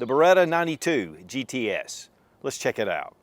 the Beretta 92 GTS. Let's check it out.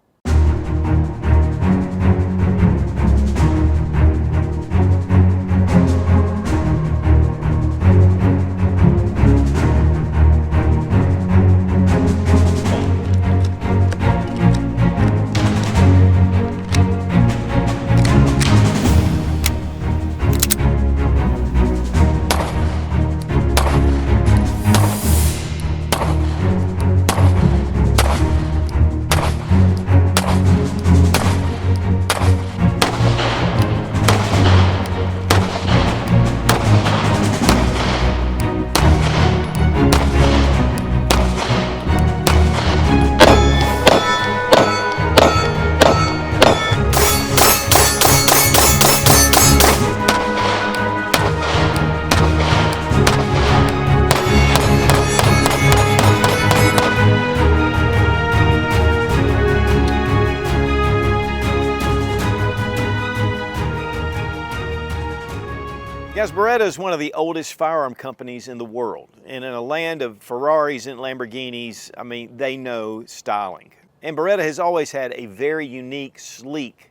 Guys, Beretta is one of the oldest firearm companies in the world. And in a land of Ferraris and Lamborghinis, I mean, they know styling. And Beretta has always had a very unique, sleek,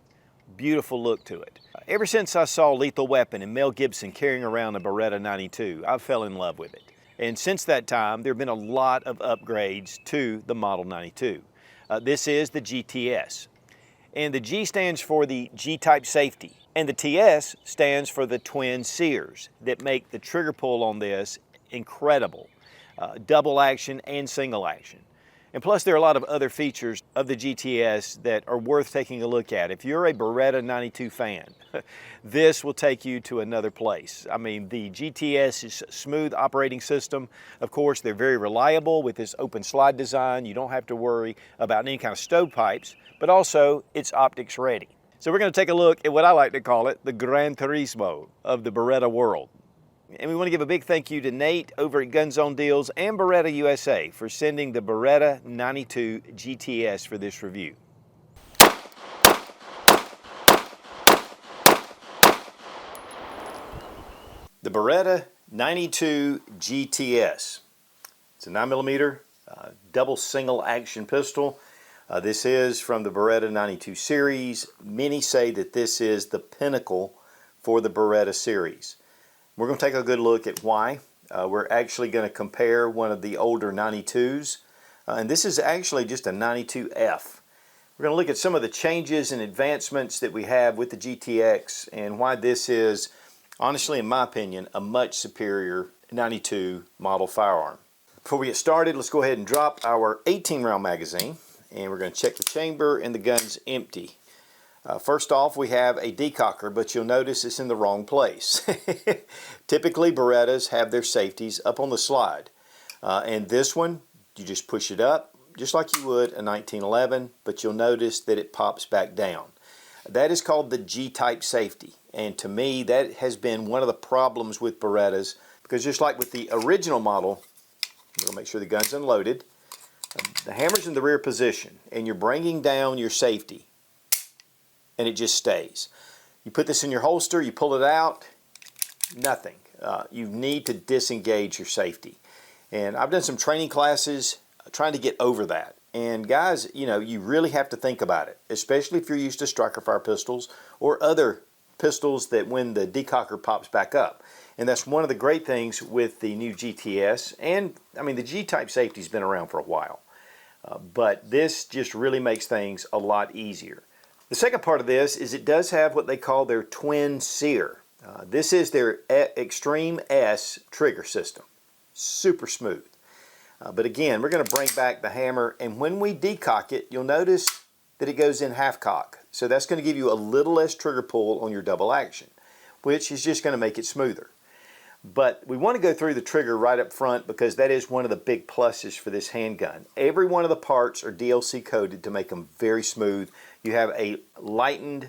beautiful look to it. Ever since I saw Lethal Weapon and Mel Gibson carrying around a Beretta 92, I fell in love with it. And since that time, there have been a lot of upgrades to the Model 92. This is the GTS. And the G stands for the G-type safety. And the TS stands for the twin Sears that make the trigger pull on this incredible. Double action and single action. And plus there are a lot of other features of the GTS that are worth taking a look at. If you're a Beretta 92 fan, this will take you to another place. I mean, the GTS is a smooth operating system. Of course, they're very reliable with this open slide design. You don't have to worry about any kind of stovepipes, but also it's optics ready. So we're going to take a look at what I like to call it, the Gran Turismo of the Beretta world. And we want to give a big thank you to Nate over at Gun Zone Deals and Beretta USA for sending the Beretta 92 GTS for this review. The Beretta 92 GTS. It's a 9mm double single action pistol. This is from the Beretta 92 series. Many say that this is the pinnacle for the Beretta series. We're going to take a good look at why. We're actually going to compare one of the older 92s. And this is actually just a 92F. We're going to look at some of the changes and advancements that we have with the GTX and why this is, honestly, in my opinion, a much superior 92 model firearm. Before we get started, let's go ahead and drop our 18-round magazine. And we're going to check the chamber and the gun's empty. First off, we have a decocker, but you'll notice it's in the wrong place. Typically, Berettas have their safeties up on the slide. And this one, you just push it up, just like you would a 1911, but you'll notice that it pops back down. That is called the G-type safety. And to me, that has been one of the problems with Berettas, because just like with the original model, we'll make sure the gun's unloaded. The hammer's in the rear position, and you're bringing down your safety, and it just stays. You put this in your holster, you pull it out, nothing. You need to disengage your safety. And I've done some training classes trying to get over that. And guys, you know, you really have to think about it, especially if you're used to striker fire pistols or other pistols that when the decocker pops back up. And that's one of the great things with the new GTS. And I mean, the G-type safety's been around for a while. But this just really makes things a lot easier. The second part of this is it does have what they call their twin Sear. This is their Extreme S trigger system. Super smooth. But again, we're going to bring back the hammer, and when we decock it, you'll notice that it goes in half cock. So that's going to give you a little less trigger pull on your double action, which is just going to make it smoother. But we want to go through the trigger right up front because that is one of the big pluses for this handgun. Every one of the parts are DLC coded to make them very smooth. You have a lightened,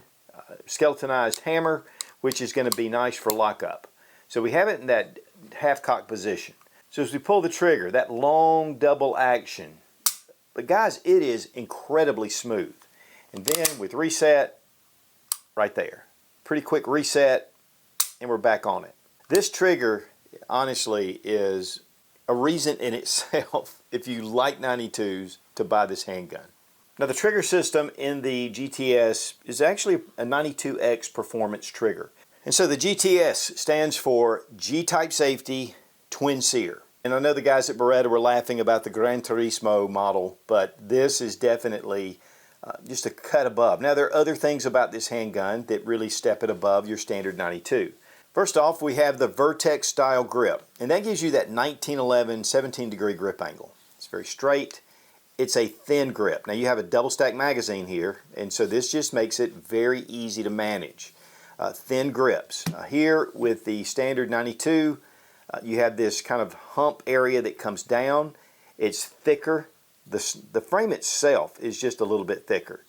skeletonized hammer, which is going to be nice for lockup. So we have it in that half cock position. So as we pull the trigger, that long double action, but guys, it is incredibly smooth. And then with reset, right there. Pretty quick reset, and we're back on it. This trigger, honestly, is a reason in itself, if you like 92s, to buy this handgun. Now the trigger system in the GTS is actually a 92X performance trigger. And so the GTS stands for G-type safety twin Sear. And I know the guys at Beretta were laughing about the Gran Turismo model, but this is definitely just a cut above. Now there are other things about this handgun that really step it above your standard 92. First off, we have the Vertec style grip, and that gives you that 1911 17-degree grip angle. It's very straight. It's a thin grip. Now you have a double stack magazine here, and so this just makes it very easy to manage. Thin grips. Here with the standard 92, you have this kind of hump area that comes down. It's thicker. The frame itself is just a little bit thicker.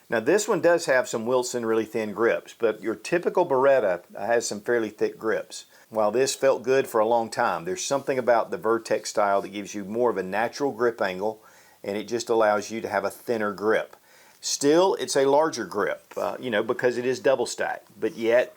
Now this one does have some Wilson really thin grips, but your typical Beretta has some fairly thick grips. While this felt good for a long time, there's something about the Vertec style that gives you more of a natural grip angle, and it just allows you to have a thinner grip. Still, it's a larger grip, you know, because it is double stacked, but yet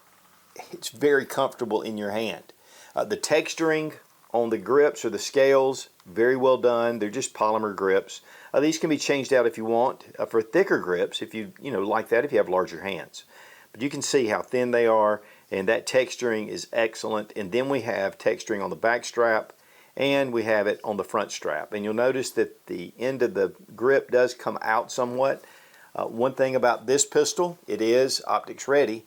it's very comfortable in your hand. The texturing on the grips or the scales, very well done. They're just polymer grips. These can be changed out if you want for thicker grips, if you like that, if you have larger hands. But you can see how thin they are, and that texturing is excellent. And then we have texturing on the back strap, and we have it on the front strap. And you'll notice that the end of the grip does come out somewhat. One thing about this pistol, it is optics ready,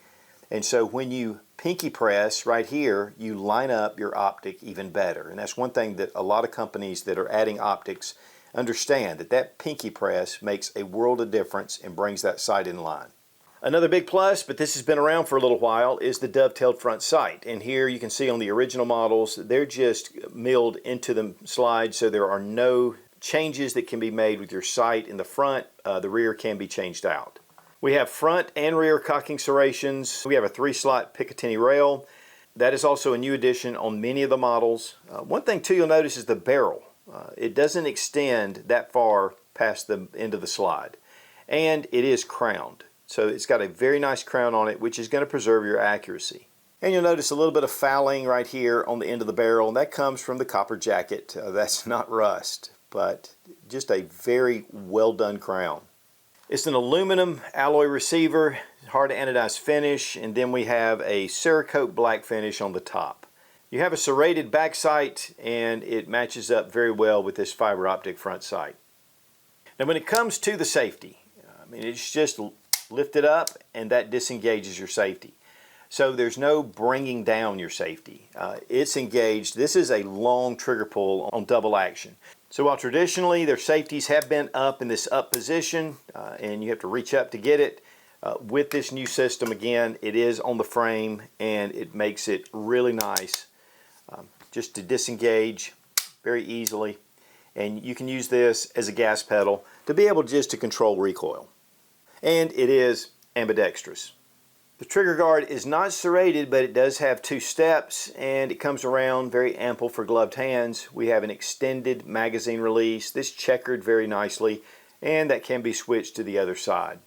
and so when you pinky press right here, you line up your optic even better. And that's one thing that a lot of companies that are adding optics understand, that pinky press makes a world of difference and brings that sight in line. Another big plus, but this has been around for a little while, is the dovetailed front sight. And here you can see on the original models, they're just milled into the slide, so there are no changes that can be made with your sight in the front. The rear can be changed out. We have front and rear cocking serrations. We have a 3-slot Picatinny rail. That is also a new addition on many of the models. One thing too you'll notice is the barrel. It doesn't extend that far past the end of the slide. And it is crowned. So it's got a very nice crown on it, which is going to preserve your accuracy. And you'll notice a little bit of fouling right here on the end of the barrel, and that comes from the copper jacket. That's not rust, but just a very well done crown. It's an aluminum alloy receiver, hard to anodize finish, and then we have a Cerakote black finish on the top. You have a serrated back sight, and it matches up very well with this fiber optic front sight. Now when it comes to the safety, I mean, it's just lift it up and that disengages your safety. So there's no bringing down your safety. It's engaged. This is a long trigger pull on double action. So while traditionally their safeties have been up in this up position and you have to reach up to get it, with this new system, again, it is on the frame and it makes it really nice just to disengage very easily. And you can use this as a gas pedal to be able just to control recoil. And it is ambidextrous. The trigger guard is not serrated, but it does have 2 steps, and it comes around very ample for gloved hands. We have an extended magazine release. This checkered very nicely, and that can be switched to the other side.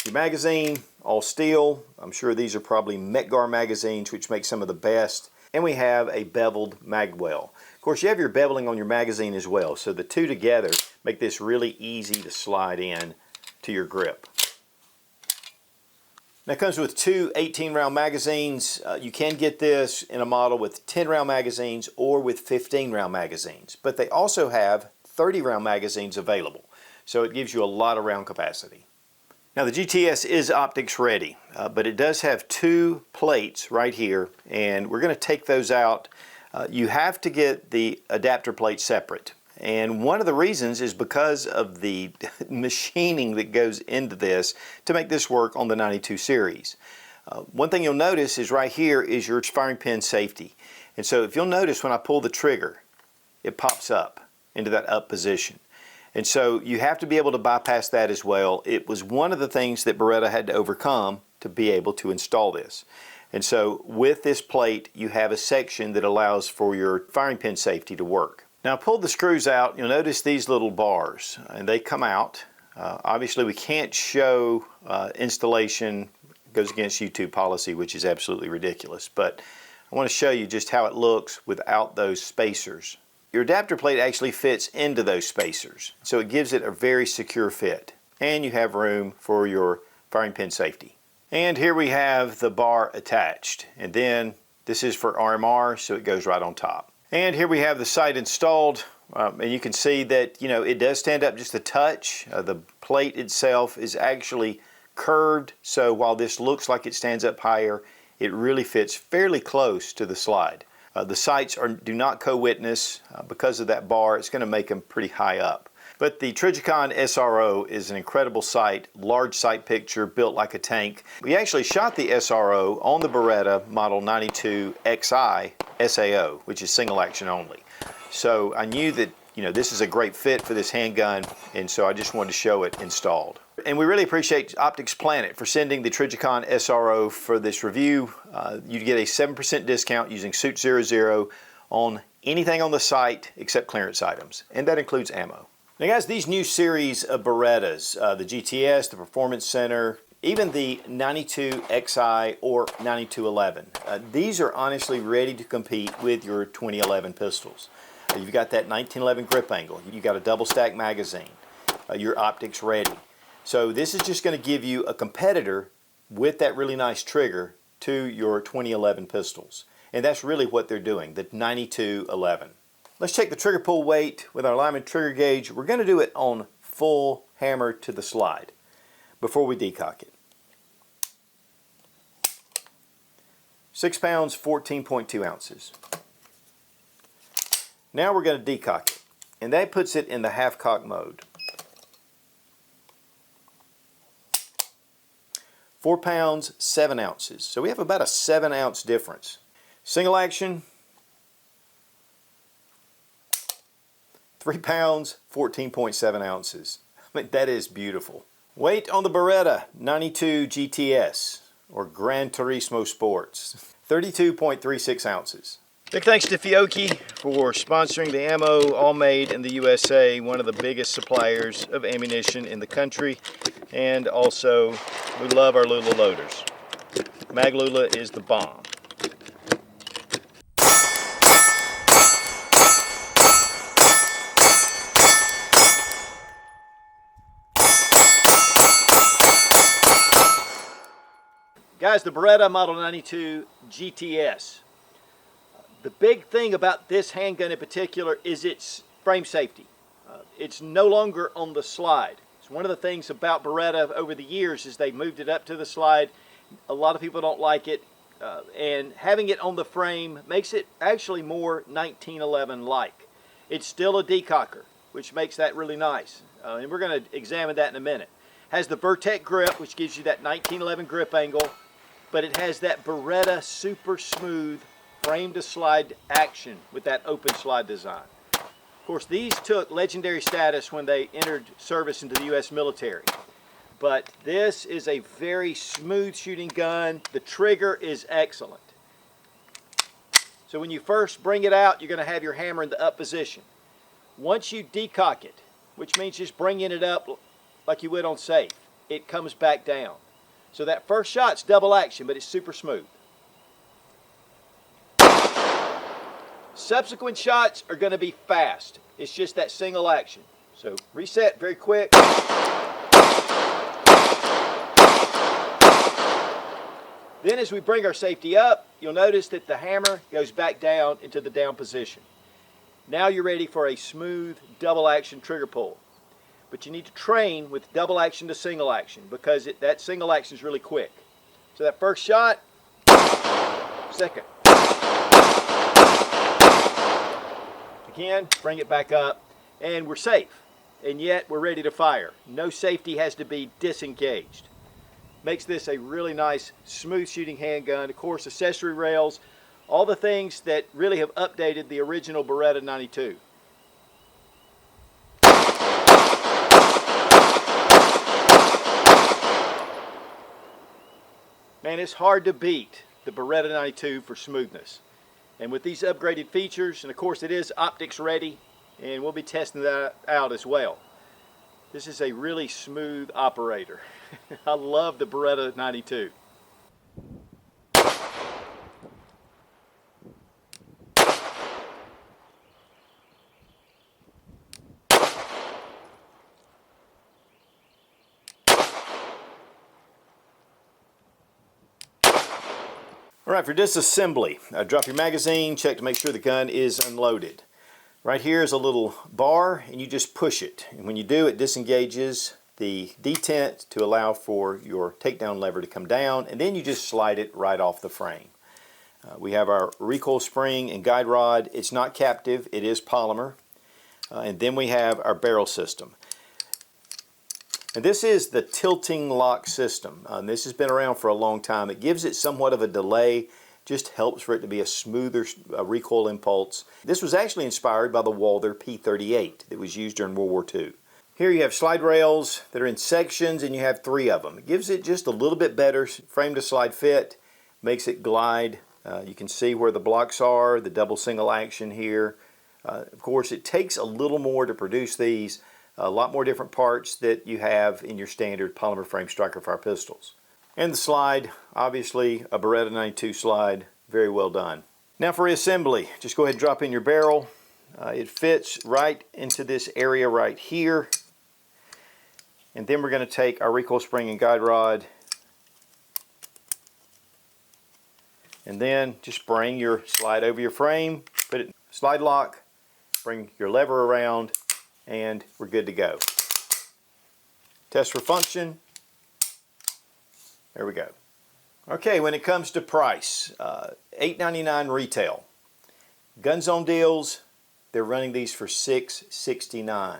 Your magazine, all steel. I'm sure these are probably Metgar magazines, which make some of the best. And we have a beveled mag well. Of course, you have your beveling on your magazine as well, so the two together make this really easy to slide in to your grip. Now it comes with 2 18-round magazines. You can get this in a model with 10-round magazines or with 15-round magazines, but they also have 30-round magazines available, so it gives you a lot of round capacity. Now the GTS is optics ready, but it does have 2 plates right here, and we're going to take those out. You have to get the adapter plate separate. And one of the reasons is because of the machining that goes into this to make this work on the 92 series. One thing you'll notice is right here is your firing pin safety. And so if you'll notice when I pull the trigger, it pops up into that up position. And so you have to be able to bypass that as well. It was one of the things that Beretta had to overcome to be able to install this. And so with this plate, you have a section that allows for your firing pin safety to work. Now I pulled the screws out. You'll notice these little bars, and they come out. Obviously we can't show installation. It goes against YouTube policy, which is absolutely ridiculous, but I want to show you just how it looks without those spacers. your adapter plate actually fits into those spacers, so it gives it a very secure fit. And you have room for your firing pin safety. And here we have the bar attached, and then this is for RMR, so it goes right on top. And here we have the sight installed, and you can see that it does stand up just a touch. The plate itself is actually curved, so while this looks like it stands up higher, it really fits fairly close to the slide. The sights do not co-witness because of that bar. It's going to make them pretty high up. But the Trijicon SRO is an incredible sight, large sight picture, built like a tank. We actually shot the SRO on the Beretta Model 92 XI SAO, which is single action only. So I knew that this is a great fit for this handgun, and so I just wanted to show it installed. And we really appreciate Optics Planet for sending the Trijicon SRO for this review. You get a 7% discount using Suit00 on anything on the site except clearance items, and that includes ammo. Now guys, these new series of Berettas, the GTS, the Performance Center, even the 92 XI or 9211, these are honestly ready to compete with your 2011 pistols. You've got that 1911 grip angle, you've got a double stack magazine, your optics ready. So this is just going to give you a competitor with that really nice trigger to your 2011 pistols. And that's really what they're doing, the 9211. Let's check the trigger pull weight with our Lyman trigger gauge. We're going to do it on full hammer to the slide before we decock it. 6 pounds, 14.2 ounces. Now we're going to decock it, and that puts it in the half cock mode. 4 pounds, 7 ounces. So we have about a 7 ounce difference. Single action, 3 pounds, 14.7 ounces. I mean, that is beautiful. Weight on the Beretta 92 GTS, or Gran Turismo Sports, 32.36 ounces. Big thanks to Fiocchi for sponsoring the ammo, all made in the USA, one of the biggest suppliers of ammunition in the country. And also, we love our Lula loaders. Mag Lula is the bomb. Guys, the Beretta Model 92 GTS. The big thing about this handgun in particular is its frame safety. It's no longer on the slide. It's one of the things about Beretta over the years is they moved it up to the slide. A lot of people don't like it, and having it on the frame makes it actually more 1911-like. It's still a decocker, which makes that really nice, and we're going to examine that in a minute. Has the Vertec grip, which gives you that 1911 grip angle, but it has that Beretta super smooth frame to slide action with that open slide design. Of course, these took legendary status when they entered service into the U.S. military. But this is a very smooth shooting gun. The trigger is excellent. So when you first bring it out, you're going to have your hammer in the up position. Once you decock it, which means just bringing it up like you would on safe, it comes back down. So that first shot's double action, but it's super smooth. Subsequent shots are going to be fast. It's just that single action. So reset very quick. Then as we bring our safety up, you'll notice that the hammer goes back down into the down position. Now you're ready for a smooth double action trigger pull. But you need to train with double action to single action because that single action is really quick. So that first shot, second. Again, bring it back up, and we're safe. And yet we're ready to fire. No safety has to be disengaged. Makes this a really nice, smooth shooting handgun. Of course, accessory rails, all the things that really have updated the original Beretta 92. Man, it's hard to beat the Beretta 92 for smoothness. And with these upgraded features, and of course it is optics ready, and we'll be testing that out as well. This is a really smooth operator. I love the Beretta 92. All right, for disassembly, drop your magazine, check to make sure the gun is unloaded. Right here is a little bar, and you just push it. And when you do, it disengages the detent to allow for your takedown lever to come down, and then you just slide it right off the frame. We have our recoil spring and guide rod. It's not captive, it is polymer. And then we have our barrel system. And this is the tilting lock system. This has been around for a long time. It gives it somewhat of a delay, just helps for it to be a smoother recoil impulse. This was actually inspired by the Walther P38 that was used during World War II. Here you have slide rails that are in sections, and you have 3 of them. It gives it just a little bit better frame to slide fit, makes it glide. You can see where the blocks are, the double single action here. Of course, it takes a little more to produce these, a lot more different parts that you have in your standard polymer frame striker fire pistols. And the slide, obviously a Beretta 92 slide, very well done. Now for reassembly, just go ahead and drop in your barrel. It fits right into this area right here. And then we're going to take our recoil spring and guide rod, and then just bring your slide over your frame, put it in slide lock, bring your lever around, and we're good to go. Test for function. There we go. Okay, when it comes to price, $8.99 retail. Guns on Deals, they're running these for $6.69.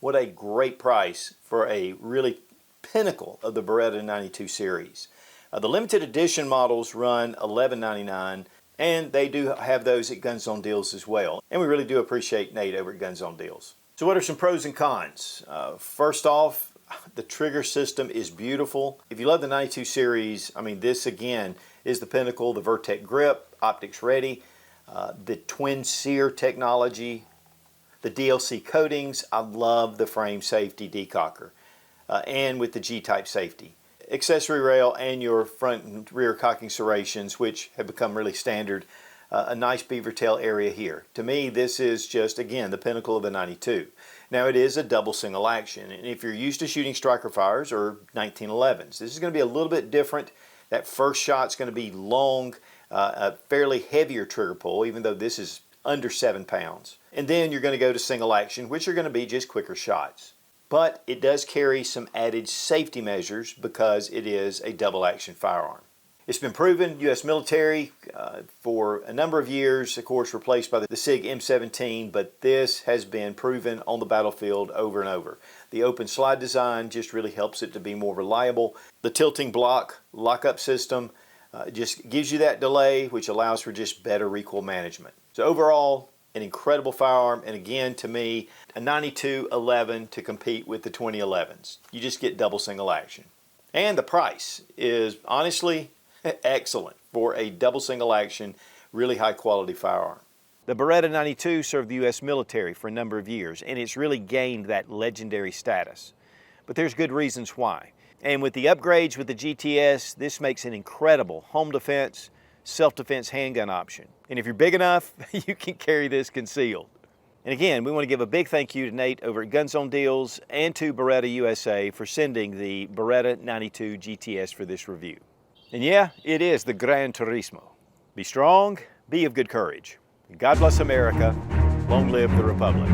What a great price for a really pinnacle of the Beretta 92 series. The limited edition models run $11.99, and they do have those at Guns on Deals as well. And we really do appreciate Nate over at Guns on Deals. So what are some pros and cons? First off, the trigger system is beautiful. If you love the 92 series, I mean, this again is the pinnacle. The Vertec grip, optics ready, the twin Sear technology, the DLC coatings. I love the frame safety decocker, and with the G-type safety. Accessory rail and your front and rear cocking serrations, which have become really standard. A nice beaver tail area here. To me, this is just, again, the pinnacle of the 92. Now, it is a double single action, and if you're used to shooting striker fires or 1911s, this is going to be a little bit different. That first shot's going to be long, a fairly heavier trigger pull, even though this is under 7 pounds. And then you're going to go to single action, which are going to be just quicker shots. But it does carry some added safety measures because it is a double action firearm. It's been proven, U.S. military, for a number of years, of course, replaced by the SIG M17, but this has been proven on the battlefield over and over. The open slide design just really helps it to be more reliable. The tilting block lockup system just gives you that delay, which allows for just better recoil management. So overall, an incredible firearm, and again, to me, a 9211 to compete with the 2011s. You just get double single action. And the price is honestly excellent for a double single action, really high quality firearm. The Beretta 92 served the U.S. military for a number of years, and it's really gained that legendary status. But there's good reasons why. And with the upgrades with the GTS, this makes an incredible home defense, self-defense handgun option. And if you're big enough, you can carry this concealed. And again, we want to give a big thank you to Nate over at Guns on Deals and to Beretta USA for sending the Beretta 92 GTS for this review. And yeah, it is the Gran Turismo. Be strong, be of good courage. God bless America. Long live the Republic.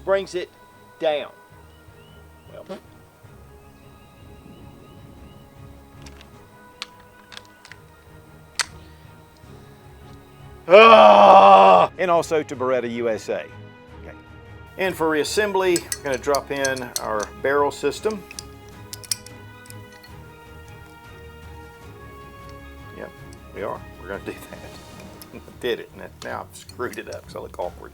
Brings it down. Well, and also to Beretta USA. Okay. And for reassembly, we're going to drop in our barrel system. Yep, we are. We're going to do that. Did it, and now I've screwed it up because I look awkward.